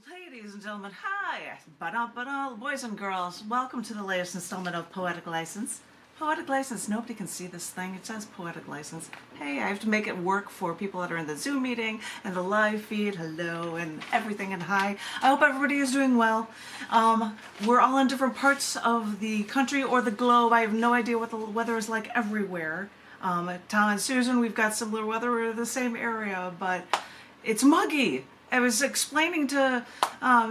Ladies and gentlemen, hi! Ba-da, boys and girls, welcome to the latest installment of Poetic License. Poetic License, nobody can see this thing, it says Poetic License. Hey, I have to make it work for people that are in the Zoom meeting and the live feed, hello, and everything, and hi. I hope everybody is doing well. We're all in different parts of the country or the globe. I have no idea what the weather is like everywhere. Tom and Susan, we've got similar weather, we're in the same area, but it's muggy. I was explaining to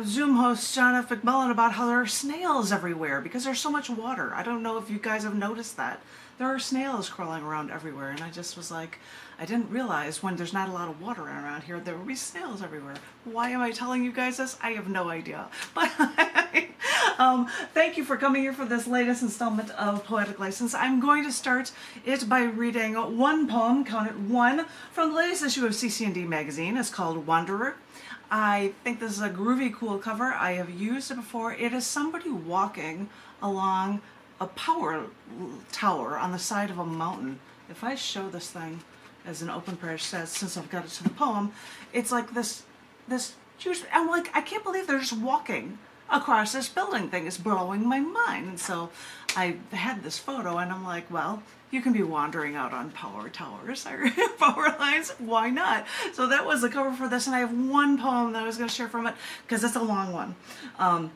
Zoom host John F. McMullen about how there are snails everywhere because there's so much water. I don't know if you guys have noticed that. There are snails crawling around everywhere, and I just was like, I didn't realize when there's not a lot of water around here, there would be snails everywhere. Why am I telling you guys this? I have no idea. But thank you for coming here for this latest installment of Poetic License. I'm going to start it by reading one poem, count it one, from the latest issue of cc&d magazine. It's called Wanderer. I think this is a groovy, cool cover. I have used it before. It is somebody walking along a power tower on the side of a mountain. If I show this thing as an open page says, since I've got it to the poem, it's like this huge, I'm like, I can't believe they're just walking across this building thing. It's blowing my mind. And so I had this photo and I'm like, well, you can be wandering out on power towers or power lines, why not? So that was the cover for this, and I have one poem that I was going to share from it because it's a long one.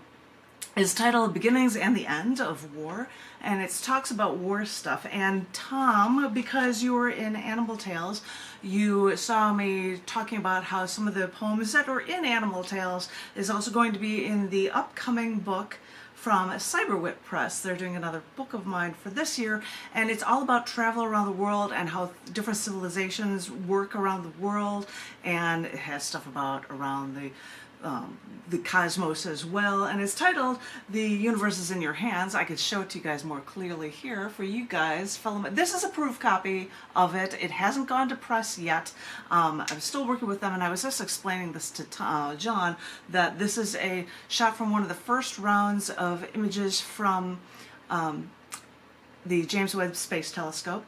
It's titled Beginnings and the End of War, and it talks about war stuff. And Tom, because you were in Animal Tales, you saw me talking about how some of the poems that are in Animal Tales is also going to be in the upcoming book from Cyberwit Press. They're doing another book of mine for this year, and it's all about travel around the world and how different civilizations work around the world, and it has stuff about around the cosmos as well, and it's titled The Universe is in Your Hands. I could show it to you guys more clearly here for you guys. This is a proof copy of it. It hasn't gone to press yet. I'm still working with them, and I was just explaining this to John, that this is a shot from one of the first rounds of images from the James Webb Space Telescope,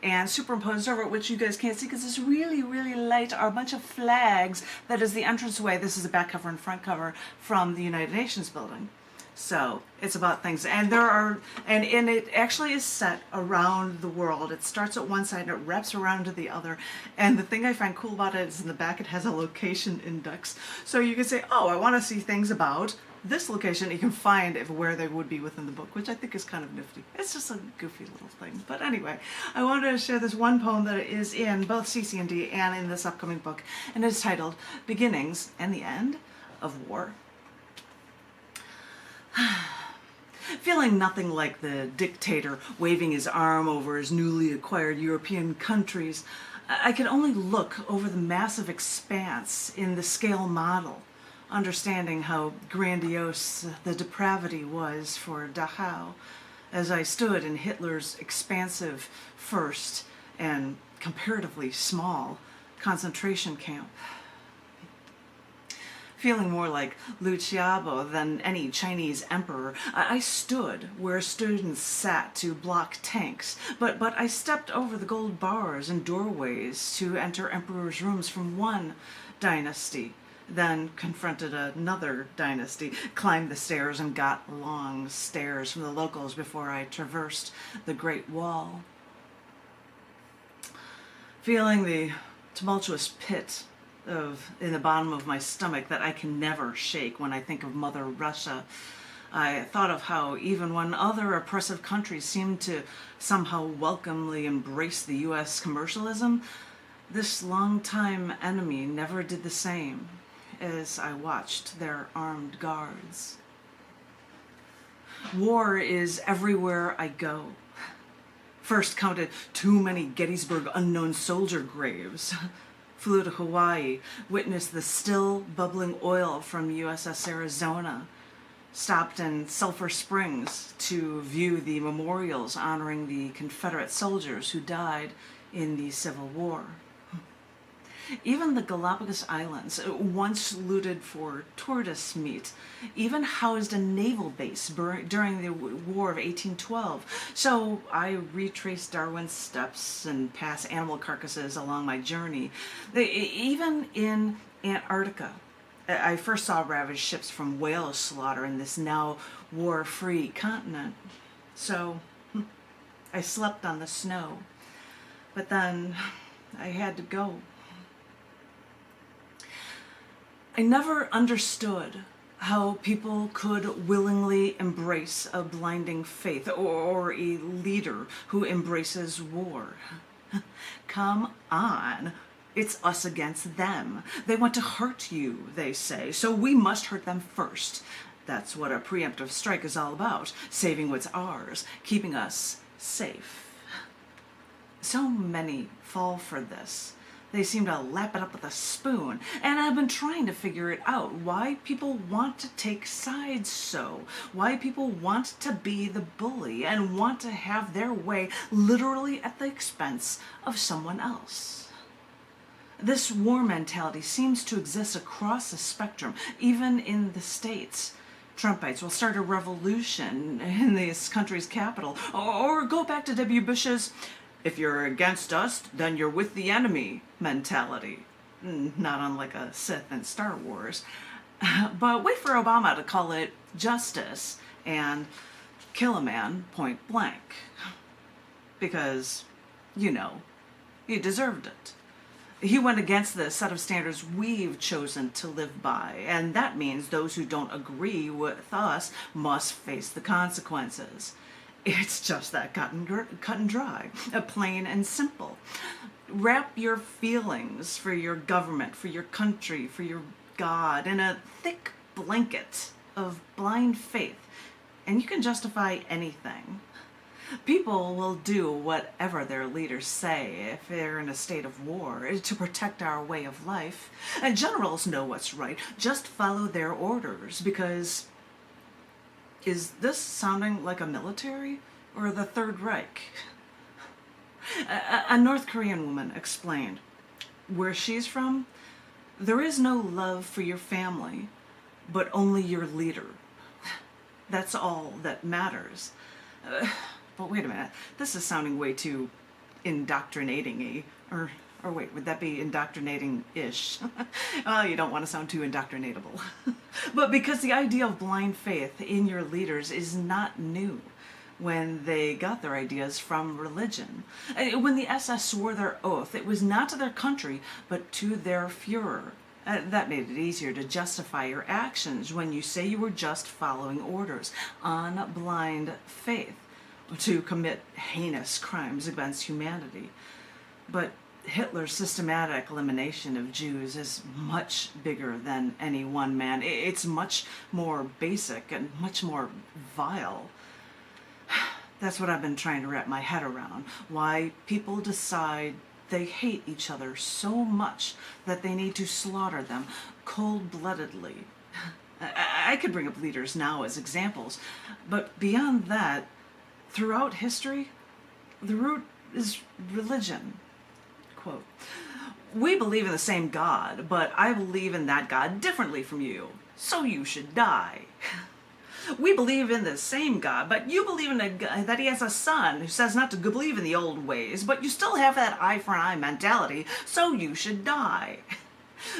and superimposed over it, which you guys can't see because it's really, really light, are a bunch of flags. That is the entranceway. This is a back cover and front cover from the United Nations building. So it's about things, and and it actually is set around the world. It starts at one side and it wraps around to the other. And the thing I find cool about it is in the back it has a location index. So you can say, oh, I want to see things about this location. You can find where they would be within the book, which I think is kind of nifty. It's just a goofy little thing. But anyway, I wanted to share this one poem that is in both cc&d and in this upcoming book, and it's titled Beginnings and the End of War. Feeling nothing like the dictator waving his arm over his newly acquired European countries, I could only look over the massive expanse in the scale model, understanding how grandiose the depravity was for Dachau, as I stood in Hitler's expansive first and comparatively small concentration camp. Feeling more like Lu Xiaobo than any Chinese emperor, I stood where students sat to block tanks, but I stepped over the gold bars and doorways to enter emperors' rooms from one dynasty, then confronted another dynasty, climbed the stairs and got long stares from the locals before I traversed the Great Wall. Feeling the tumultuous pit in the bottom of my stomach that I can never shake when I think of Mother Russia, I thought of how even when other oppressive countries seemed to somehow welcomely embrace the U.S. commercialism, this longtime enemy never did the same, as I watched their armed guards. War is everywhere I go. First counted too many Gettysburg unknown soldier graves. Flew to Hawaii, witnessed the still bubbling oil from USS Arizona, stopped in Sulphur Springs to view the memorials honoring the Confederate soldiers who died in the Civil War. Even the Galapagos Islands, once looted for tortoise meat, even housed a naval base during the War of 1812. So I retraced Darwin's steps and past animal carcasses along my journey. Even in Antarctica, I first saw ravaged ships from whale slaughter in this now war-free continent. So I slept on the snow. But then I had to go. I never understood how people could willingly embrace a blinding faith or a leader who embraces war. Come on. It's us against them. They want to hurt you, they say, so we must hurt them first. That's what a preemptive strike is all about, saving what's ours, keeping us safe. So many fall for this. They seem to lap it up with a spoon, and I've been trying to figure it out, why people want to take sides so, why people want to be the bully and want to have their way literally at the expense of someone else. This war mentality seems to exist across the spectrum, even in the States. Trumpites will start a revolution in this country's capital, or go back to W. Bush's "if you're against us, then you're with the enemy" mentality. Not unlike a Sith in Star Wars. But wait for Obama to call it justice and kill a man point blank. Because, you know, he deserved it. He went against the set of standards we've chosen to live by, and that means those who don't agree with us must face the consequences. It's just that cut and dry, plain and simple. Wrap your feelings for your government, for your country, for your God in a thick blanket of blind faith, and you can justify anything. People will do whatever their leaders say if they're in a state of war to protect our way of life. And generals know what's right. Just follow their orders, because is this sounding like a military or the Third Reich? A North Korean woman explained, where she's from, there is no love for your family, but only your leader. That's all that matters. But wait a minute, this is sounding way too indoctrinating-y. Or wait, would that be indoctrinating-ish? Oh, you don't want to sound too indoctrinatable. But because the idea of blind faith in your leaders is not new when they got their ideas from religion. When the SS swore their oath, it was not to their country, but to their Führer. That made it easier to justify your actions when you say you were just following orders on blind faith to commit heinous crimes against humanity. But Hitler's systematic elimination of Jews is much bigger than any one man. It's much more basic and much more vile. That's what I've been trying to wrap my head around. Why people decide they hate each other so much that they need to slaughter them cold-bloodedly. I could bring up leaders now as examples, but beyond that, throughout history, the root is religion. Quote, "We believe in the same God, but I believe in that God differently from you, so you should die." "We believe in the same God, but you believe in that he has a son who says not to believe in the old ways, but you still have that eye for an eye mentality, so you should die."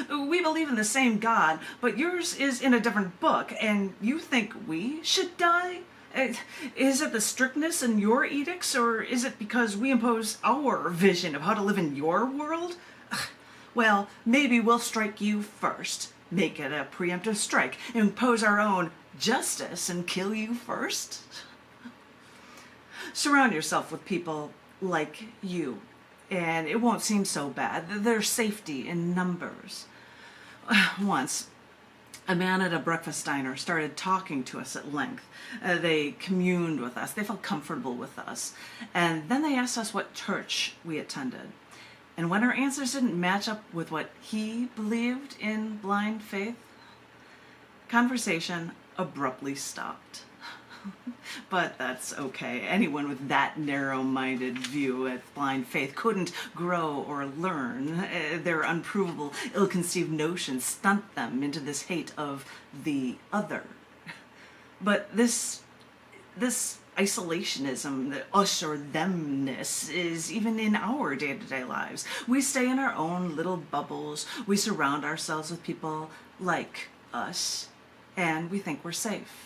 "We believe in the same God, but yours is in a different book, and you think we should die? Is it the strictness in your edicts, or is it because we impose our vision of how to live in your world? Well, maybe we'll strike you first, make it a preemptive strike, impose our own justice, and kill you first." Surround yourself with people like you, and it won't seem so bad. There's safety in numbers. Once, a man at a breakfast diner started talking to us at length. They communed with us. They felt comfortable with us. And then they asked us what church we attended. And when our answers didn't match up with what he believed in blind faith, conversation abruptly stopped. But that's okay. Anyone with that narrow-minded view at blind faith couldn't grow or learn. Their unprovable, ill-conceived notions stunt them into this hate of the other. But this isolationism, the us or themness is even in our day-to-day lives. We stay in our own little bubbles. We surround ourselves with people like us, and we think we're safe.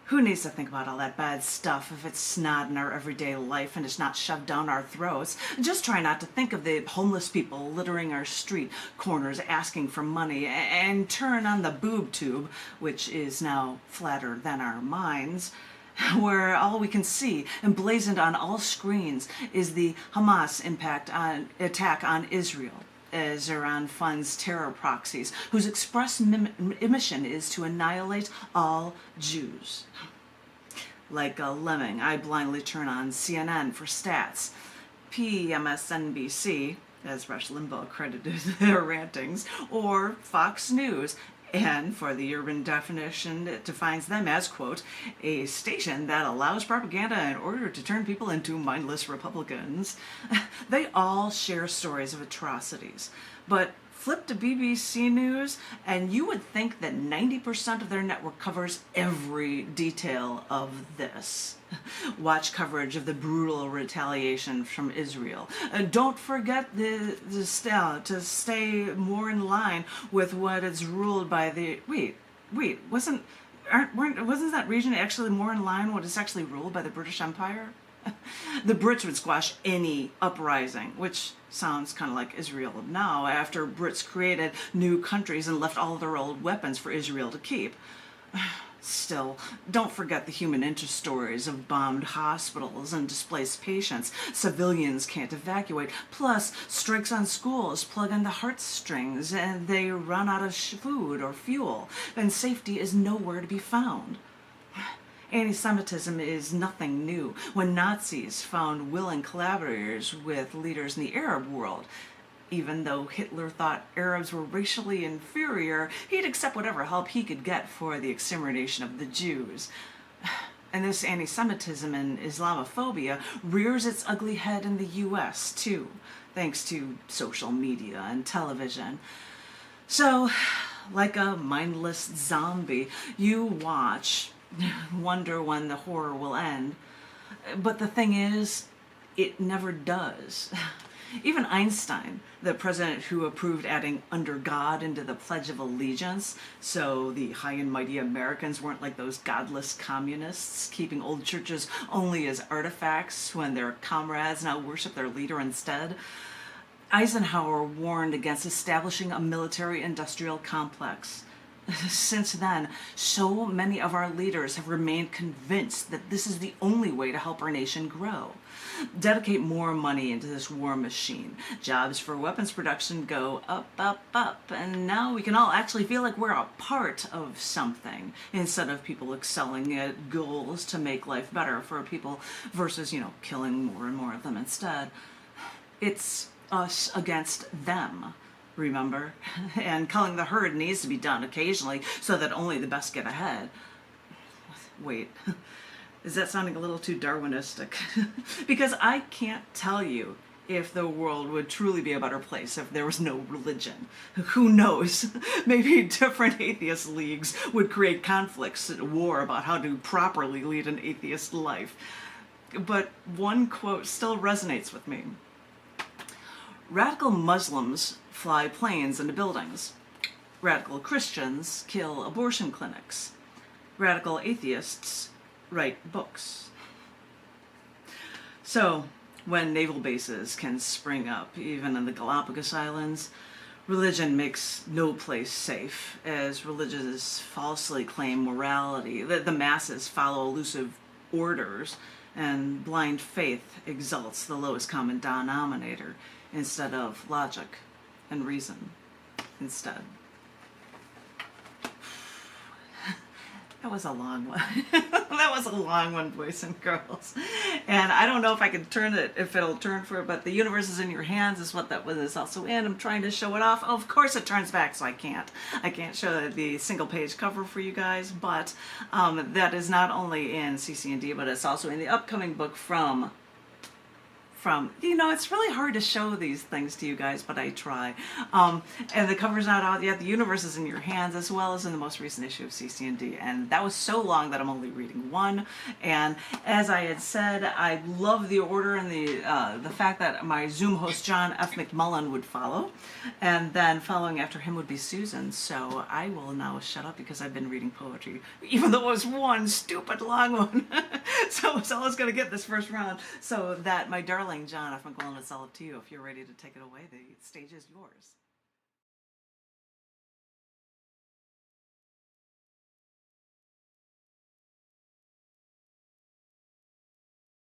Who needs to think about all that bad stuff if it's not in our everyday life and it's not shoved down our throats? Just try not to think of the homeless people littering our street corners asking for money, and turn on the boob tube, which is now flatter than our minds, where all we can see emblazoned on all screens is the Hamas attack on Israel, as Iran funds terror proxies whose express mission is to annihilate all Jews. Like a lemming, I blindly turn on CNN for stats, MSNBC, as Rush Limbaugh credited their rantings, or Fox News, and for the urban definition, it defines them as, quote, a station that allows propaganda in order to turn people into mindless Republicans. They all share stories of atrocities, but flip to BBC News and you would think that 90% of their network covers every detail of this. Watch coverage of the brutal retaliation from Israel. Don't forget to stay more in line with what is ruled by the... Wasn't that region actually more in line with what is actually ruled by the British Empire? The Brits would squash any uprising, which sounds kind of like Israel now, after Brits created new countries and left all their old weapons for Israel to keep. Still, don't forget the human interest stories of bombed hospitals and displaced patients civilians can't evacuate, plus strikes on schools plug on the heartstrings and they run out of food or fuel, and safety is nowhere to be found. Anti-Semitism is nothing new. When Nazis found willing collaborators with leaders in the Arab world, even though Hitler thought Arabs were racially inferior, he'd accept whatever help he could get for the extermination of the Jews. And this anti-Semitism and Islamophobia rears its ugly head in the US, too, thanks to social media and television. So, like a mindless zombie, you watch, wonder when the horror will end. But the thing is, it never does. Even Einstein, the president who approved adding "under God" into the Pledge of Allegiance, so the high and mighty Americans weren't like those godless communists, keeping old churches only as artifacts when their comrades now worship their leader instead. Eisenhower warned against establishing a military-industrial complex. Since then, so many of our leaders have remained convinced that this is the only way to help our nation grow. Dedicate more money into this war machine. Jobs for weapons production go up, up, up, and now we can all actually feel like we're a part of something, instead of people excelling at goals to make life better for people versus, killing more and more of them instead. It's us against them. Remember? And culling the herd needs to be done occasionally so that only the best get ahead. Wait, is that sounding a little too Darwinistic? Because I can't tell you if the world would truly be a better place if there was no religion. Who knows? Maybe different atheist leagues would create conflicts and war about how to properly lead an atheist life. But one quote still resonates with me. Radical Muslims fly planes into buildings. Radical Christians kill abortion clinics. Radical atheists write books. So, when naval bases can spring up, even in the Galapagos Islands, religion makes no place safe, as religions falsely claim morality, that the masses follow elusive orders, and blind faith exalts the lowest common denominator, instead of logic and reason instead. That was a long one. That was a long one, boys and girls. And I don't know if I can turn it, if it'll turn for it, but the universe is in your hands is what that was also in. I'm trying to show it off. Of course it turns back, so I can't show the single page cover for you guys, but that is not only in cc&d, but it's also in the upcoming book from from, it's really hard to show these things to you guys, but I try. And the cover's not out yet. The universe is in your hands, as well as in the most recent issue of cc&d. And that was so long that I'm only reading one. And as I had said, I love the order and the fact that my Zoom host, John F. McMullen, would follow. And then following after him would be Susan. So I will now shut up because I've been reading poetry, even though it was one stupid long one. So someone's going to get this first round. So that, my darling John F. McMullen, it's all up to you. If you're ready to take it away, the stage is yours.